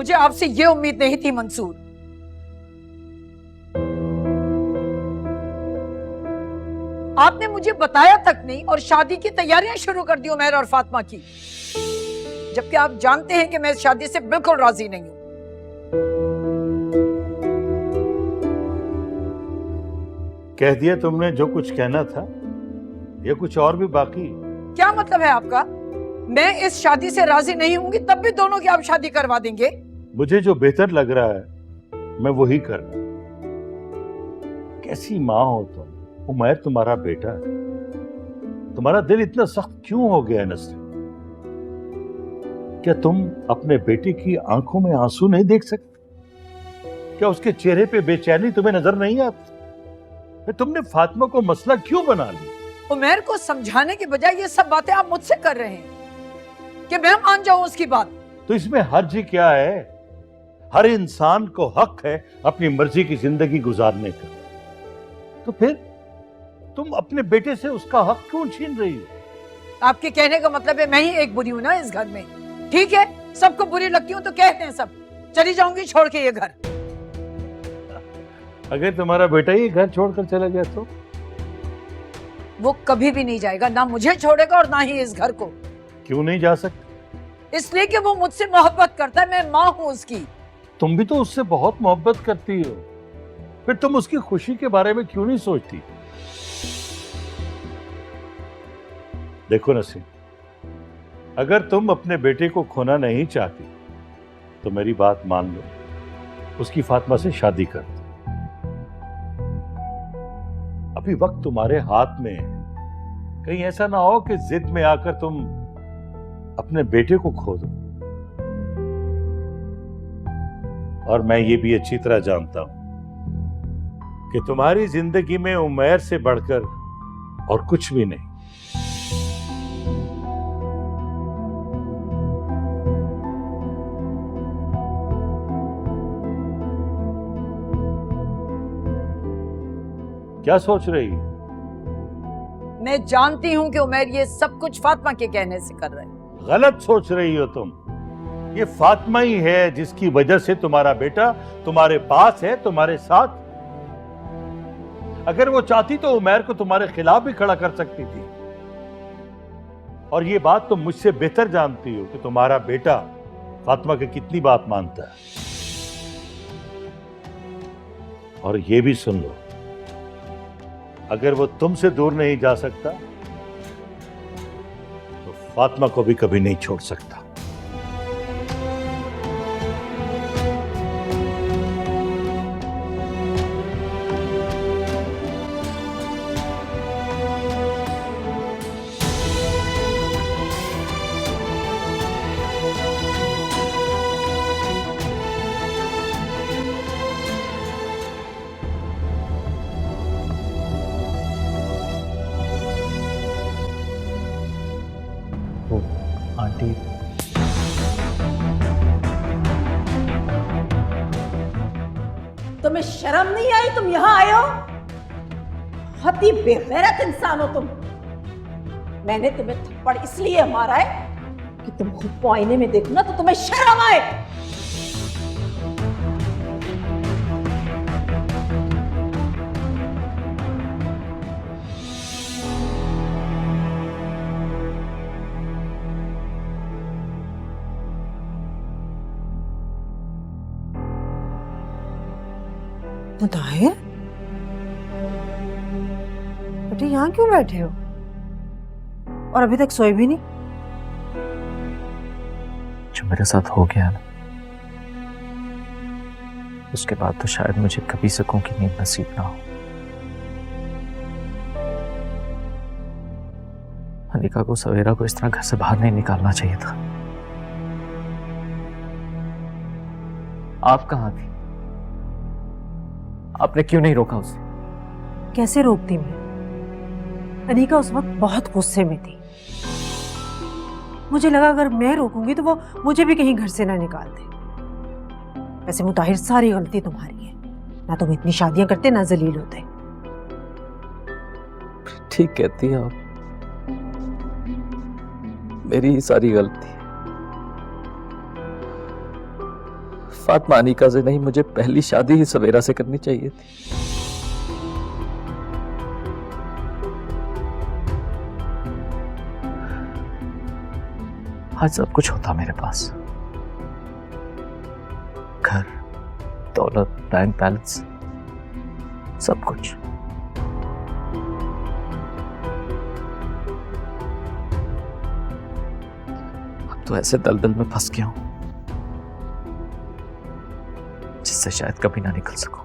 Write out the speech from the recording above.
मुझे आपसे ये उम्मीद नहीं थी मंसूर। आपने मुझे बताया तक नहीं और शादी की तैयारियां शुरू कर दी उमैर और फातिमा की, जबकि आप जानते हैं कि मैं इस शादी से बिल्कुल राजी नहीं हूं। कह दिया तुमने जो कुछ कहना था, या कुछ और भी बाकी? क्या मतलब है आपका? मैं इस शादी से राजी नहीं होंगी तब भी दोनों की आप शादी करवा देंगे? मुझे जो बेहतर लग रहा है मैं वही कर रहा हूं। कैसी माँ हो तुम? उमैर तुम्हारा बेटा है, तुम्हारा दिल इतना सख्त क्यों हो गया नस्रिन? क्या तुम अपने बेटे की आंखों में आंसू नहीं देख सकते? क्या उसके चेहरे पे बेचैनी तुम्हें नजर नहीं आती? फिर तुमने फातिमा को मसला क्यों बना लिया? उमैर को समझाने के बजाय ये सब बातें आप मुझसे कर रहे हैं कि मैं मान जाऊं उसकी बात। तो इसमें हर्ज ही क्या है? हर इंसान को हक है अपनी मर्जी की जिंदगी गुजारने का। तो फिर तुम अपने बेटे से उसका हक क्यों छीन रही हो? आपके कहने का मतलब है मैं ही एक बुरी हूं ना इस घर में? ठीक है, सबको बुरी लगती हूं तो कहते हैं सब। चली जाऊंगी छोड़ के ये घर। अगर तुम्हारा बेटा ही घर छोड़कर चला गया तो? वो कभी भी नहीं जाएगा, ना मुझे छोड़ेगा और ना ही इस घर को। क्यों नहीं जा सकते? इसलिए कि वो मुझसे मोहब्बत करता है, मैं माँ हूं उसकी। तुम भी तो उससे बहुत मोहब्बत करती हो, फिर तुम उसकी खुशी के बारे में क्यों नहीं सोचती? देखो नसीम, अगर तुम अपने बेटे को खोना नहीं चाहती तो मेरी बात मान लो, उसकी फातिमा से शादी कर दो। अभी वक्त तुम्हारे हाथ में है, कहीं ऐसा ना हो कि जिद में आकर तुम अपने बेटे को खो दो। और मैं ये भी अच्छी तरह जानता हूं कि तुम्हारी जिंदगी में उमैर से बढ़कर और कुछ भी नहीं। क्या सोच रही? मैं जानती हूं कि उमैर ये सब कुछ फातिमा के कहने से कर रहा है। गलत सोच रही हो तुम। ये फातिमा ही है जिसकी वजह से तुम्हारा बेटा तुम्हारे पास है, तुम्हारे साथ। अगर वो चाहती तो उमैर को तुम्हारे खिलाफ भी खड़ा कर सकती थी। और ये बात तुम मुझसे बेहतर जानती हो कि तुम्हारा बेटा फातिमा की कितनी बात मानता है। और ये भी सुन लो, अगर वो तुमसे दूर नहीं जा सकता तो फातिमा को भी कभी नहीं छोड़ सकता। आंटी, तुम्हें शर्म नहीं आई? तुम यहां आए हो? बहुत ही बेगैरत इंसान हो तुम। मैंने तुम्हें थप्पड़ इसलिए मारा है कि तुम खुद को आईने में देखो ना तो तुम्हें शर्म आए। मुताहिर, बेटे यहाँ क्यों बैठे हो और अभी तक सोए भी नहीं? जो मेरे साथ हो गया ना, उसके बाद तो शायद मुझे कभी सुकून की नींद नसीब ना हो। अनिका को सवेरा को इस तरह घर से बाहर नहीं निकालना चाहिए था। आप कहां थी? आपने क्यों नहीं रोका उसे? कैसे रोकती मैं? अनीका उस वक्त बहुत गुस्से में थी। मुझे लगा अगर मैं रोकूंगी तो वो मुझे भी कहीं घर से ना निकाल दे। वैसे मुताहिर, सारी गलती तुम्हारी है। ना तुम इतनी शादियां करते ना जलील होते। ठीक कहती हैं आप, मेरी ही सारी गलती है। फातिमा अनीका से नहीं, मुझे पहली शादी ही सवेरा से करनी चाहिए थी। आज सब कुछ होता मेरे पास, घर, दौलत, बैंक बैलेंस, सब कुछ। अब तो ऐसे दलदल में फंस गया हूं जिससे शायद कभी ना निकल सकूं।